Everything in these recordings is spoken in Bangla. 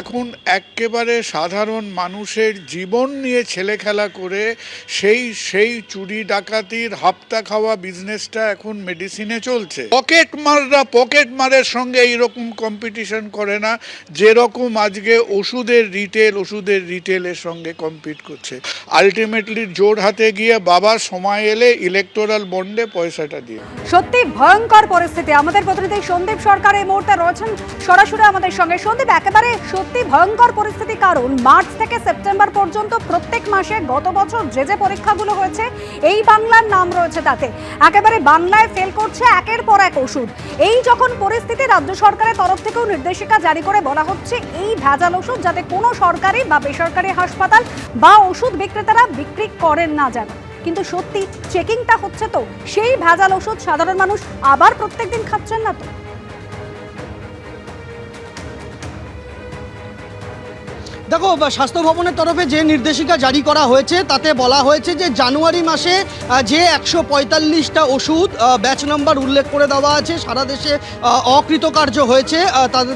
এখন একেবারে সাধারণ মানুষের জীবন নিয়ে ছেলেখেলা করে সেই চুরি ডাকাতির হাপ্তা খাওয়া বিজনেসটা এখন মেডিসিনে চলছে। পকেট মারের সঙ্গে এইরকম কম্পিটিশন করে না, যেরকম আজকে ওষুধের রিটেলের সঙ্গে কম্পিট করছে। আলটিমেটলি জোর হাতে গিয়ে বাবার সময় এলে ইলেকটোরাল বন্ডে পয়সাটা দিয়ে। সত্যি ভয়ঙ্কর পরিস্থিতি। আমাদের প্রতিনিধি সন্দীপ সরকার এই মুহূর্তে রয়েছেন সরাসরি আমাদের সঙ্গে। সন্দীপ, একেবারে সত্যি ভয়ঙ্কর পরিস্থিতি, কারণ মার্চ থেকে সেপ্টেম্বর পর্যন্ত প্রত্যেক মাসে গত বছর যে পরীক্ষাগুলো হয়েছে এই বাংলার নাম রয়েছে তাতে, একেবারে বাংলায় ফেল করছে একের পর এক ওষুধ। এই যখন পরিস্থিতি, রাজ্য সরকারের তরফ থেকেও নির্দেশিকা জারি করে বলা হচ্ছে এই ভেজাল ওষুধ যাতে কোনো সরকারি বা বেসরকারি হাসপাতাল বা ওষুধ বিক্রেতারা বিক্রি করেন না যেন। কিন্তু সত্যি চেকিংটা হচ্ছে তো? সেই ভেজাল ওষুধ সাধারণ মানুষ আবার প্রত্যেকদিন খাচ্ছেন না তো? দেখো, স্বাস্থ্য ভবনের তরফে যে নির্দেশিকা জারি করা হয়েছে তাতে বলা হয়েছে যে জানুয়ারি মাসে যে 145টা ওষুধ ব্যাচ নাম্বার উল্লেখ করে দেওয়া আছে সারা দেশে অকৃতকার্য হয়েছে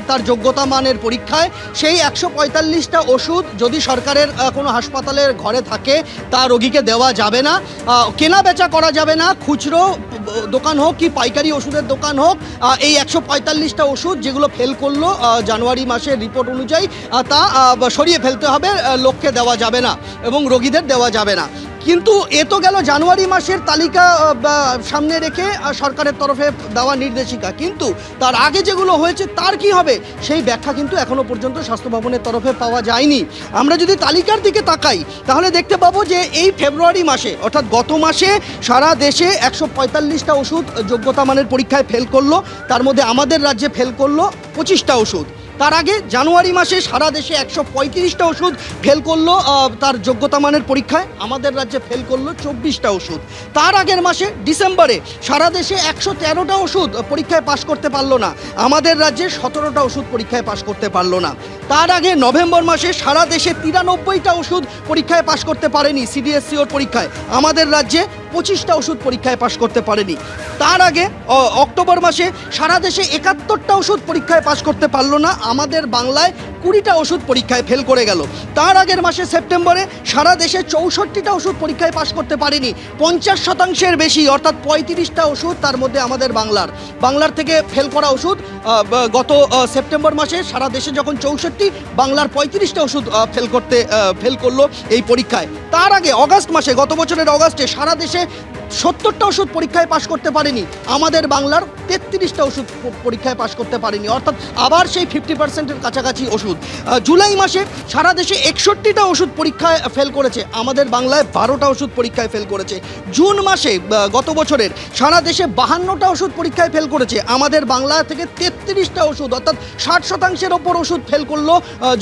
তার যোগ্যতা মানের পরীক্ষায়, সেই 145টা ওষুধ যদি সরকারের কোনো হাসপাতালের ঘরে থাকে তা রোগীকে দেওয়া যাবে না, কেনা বেচা করা যাবে না, খুচরো দোকান হোক কি পাইকারি ওষুধের দোকান হোক। এই 145টা ওষুধ যেগুলো ফেল করলো জানুয়ারি মাসের রিপোর্ট অনুযায়ী তা সরিয়ে ফেলতে হবে, লোককে দেওয়া যাবে না এবং রোগীদের দেওয়া যাবে না। কিন্তু এ তো গেল জানুয়ারি মাসের তালিকা সামনে রেখে সরকারের তরফে দেওয়া নির্দেশিকা, কিন্তু তার আগে যেগুলো হয়েছে তার কি হবে সেই ব্যাখ্যা কিন্তু এখনো পর্যন্ত স্বাস্থ্য ভবনের তরফে পাওয়া যায়নি। আমরা যদি তালিকার দিকে তাকাই তাহলে দেখতে পাবো যে এই ফেব্রুয়ারি মাসে অর্থাৎ গত মাসে সারা দেশে 145টা ওষুধ যোগ্যতা মানের পরীক্ষায় ফেল করলো, তার মধ্যে আমাদের রাজ্যে ফেল করলো 25টা ওষুধ। তার আগে জানুয়ারি মাসে সারা দেশে 135টা ওষুধ ফেল করলো তার যোগ্যতা মানের পরীক্ষায়, আমাদের রাজ্যে ফেল করলো 24টা ওষুধ। তার আগের মাসে ডিসেম্বরে সারা দেশে 113টা ওষুধ পরীক্ষায় পাশ করতে পারলো না, আমাদের রাজ্যে 17টা ওষুধ পরীক্ষায় পাশ করতে পারলো না। তার আগে নভেম্বর মাসে সারা দেশে 93টা ওষুধ পরীক্ষায় পাশ করতে পারেনি সিডিএসসিওর পরীক্ষায়, আমাদের রাজ্যে 25টা ওষুধ পরীক্ষায় পাশ করতে পারেনি। তার আগে অক্টোবর মাসে সারা দেশে 71টা ওষুধ পরীক্ষায় পাশ করতে পারলো না, আমাদের বাংলায় 20টা ওষুধ পরীক্ষায় ফেল করে গেল। তার আগের মাসে সেপ্টেম্বরে সারা দেশে 64টা ওষুধ পরীক্ষায় পাশ করতে পারেনি, 50% বেশি অর্থাৎ 35টা ওষুধ তার মধ্যে আমাদের বাংলার থেকে ফেল করা ওষুধ গত সেপ্টেম্বর মাসে সারা দেশে যখন 64, বাংলার 35টা ওষুধ ফেল করলো এই পরীক্ষায়। তার আগে অগাস্ট মাসে, গত বছরের অগাস্টে সারা দেশে 70টা ওষুধ পরীক্ষায় পাশ করতে পারেনি, আমাদের বাংলার 33টা ওষুধ পরীক্ষায় পাশ করতে পারেনি, অর্থাৎ আবার সেই 50%-এর কাছাকাছি ওষুধ। জুলাই মাসে সারা দেশে 61টা ওষুধ পরীক্ষায় ফেল করেছে, আমাদের বাংলায় 12টা ওষুধ পরীক্ষায় ফেল করেছে। জুন মাসে গত বছরের সারা দেশে 52টা ওষুধ পরীক্ষায় ফেল করেছে, আমাদের বাংলা থেকে 33টা ওষুধ অর্থাৎ 60%-এর ওপর ওষুধ ফেল করলো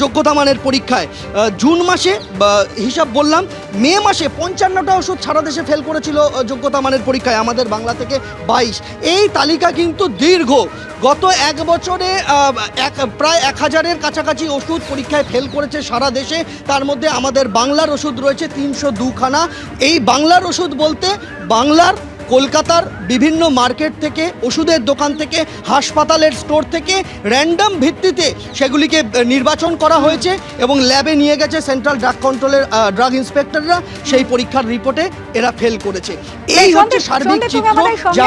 যোগ্যতা মানের পরীক্ষায়। জুন মাসে হিসাব বললাম, মে মাসে 55টা ওষুধ সারা দেশে ফেল করেছিল যোগ্যতা মানের পরীক্ষায়, আমাদের বাংলা থেকে 22। এই তালিকা কিন্তু দীর্ঘ। গত এক বছরে প্রায় 1000-এর কাছাকাছি ওষুধ পরীক্ষায় ফেল করেছে সারা দেশে, তার মধ্যে আমাদের বাংলার ওষুধ রয়েছে 302খানা। এই বাংলার ওষুধ বলতে বাংলার কলকাতার বিভিন্ন মার্কেট থেকে, ওষুধের দোকান থেকে, হাসপাতালের স্টোর থেকে র্যান্ডম ভিত্তিতে সেগুলিকে নির্বাচন করা হয়েছে এবং ল্যাবে নিয়ে গেছে সেন্ট্রাল ড্রাগ কন্ট্রোলের ড্রাগ ইন্সপেক্টররা, সেই পরীক্ষার রিপোর্টে এরা ফেল করেছে। এই হচ্ছে সার্বিক চিত্র যা